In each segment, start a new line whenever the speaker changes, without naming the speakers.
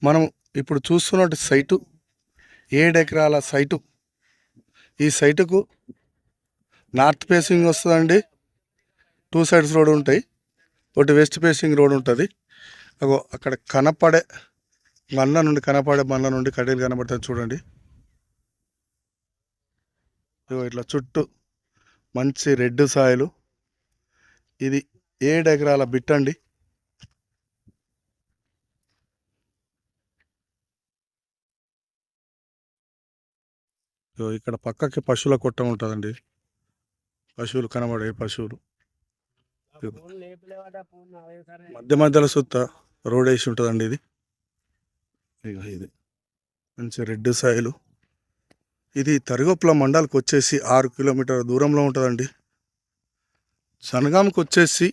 మనం ఇప్పుడు చూస్తున్నట్టు సైటు 7 ఎకరాల సైటు. ఈ సైటుకు నార్త్ ఫేసింగ్ వస్తుందండి. 2 సైడ్స్ రోడ్ ఉంటాయి. ఒకటి వెస్ట్ ఫేసింగ్ రోడ్ ఉంటుంది. అక్కడ కనపడే బండ్ల నుండి కడ్డీలు కనపడుతుంది చూడండి. ఇట్లా చుట్టూ మంచి రెడ్ సాయిలు. ఇది 7 ఎకరాల బిట్ అండి. ఇక్కడ పక్కకి పశువుల కొట్ట ఉంటుందండి. పశువులు కనబడే పశువులు మధ్యలో సుత్త రోడ్ వేసి ఉంటుందండి. ఇది మంచి రెడ్ సాయిలు. ఇది తరిగొప్పల మండలికి వచ్చేసి 6 కిలోమీటర్ల దూరంలో ఉంటుందండి. సనగాంకి వచ్చేసి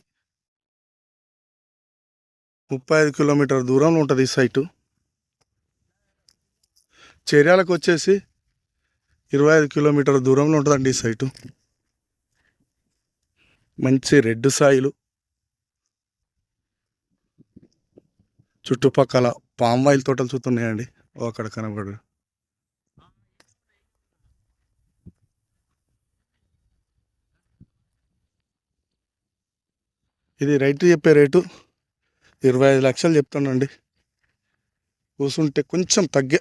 35 కిలోమీటర్ల దూరంలో ఉంటుంది ఈ సైటు. చర్యాలకు వచ్చేసి 25 కిలోమీటర్ల దూరంలో ఉంటుందండి ఈ సైటు. మంచి రెడ్ సాయిలు. చుట్టుపక్కల పామ్ ఆయిల్ తోటలు చూస్తున్నాయండి. అక్కడ కనబడు. ఇది రైతు చెప్పే రేటు 25 లక్షలు చెప్తానండి. కూర్చుంటే కొంచెం తగ్గే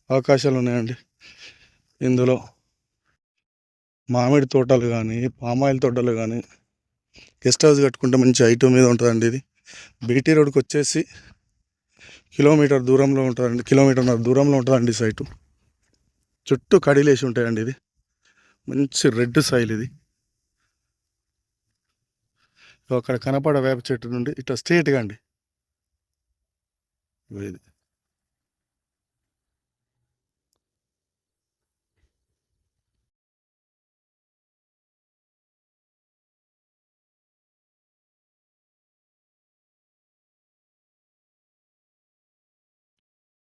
అవకాశాలు ఉన్నాయండి. ఇందులో మామిడి తోటలు కానీ పామాయిల్ తోటలు కానీ గెస్ట్ హౌస్ కట్టుకుంటే మంచి ఐటమ్ మీద ఉంటుందండి. ఇది బీటీ రోడ్కి వచ్చేసి కిలోమీటర్న్నర దూరంలో ఉంటుందండి సైటు. చుట్టూ కడీలేసి ఉంటాయండి. ఇది మంచి రెడ్ సాయిల్. ఇది అక్కడ కనపడే వేప చెట్టు నుండి ఇట్లా స్ట్రేట్గా అండి ఇది.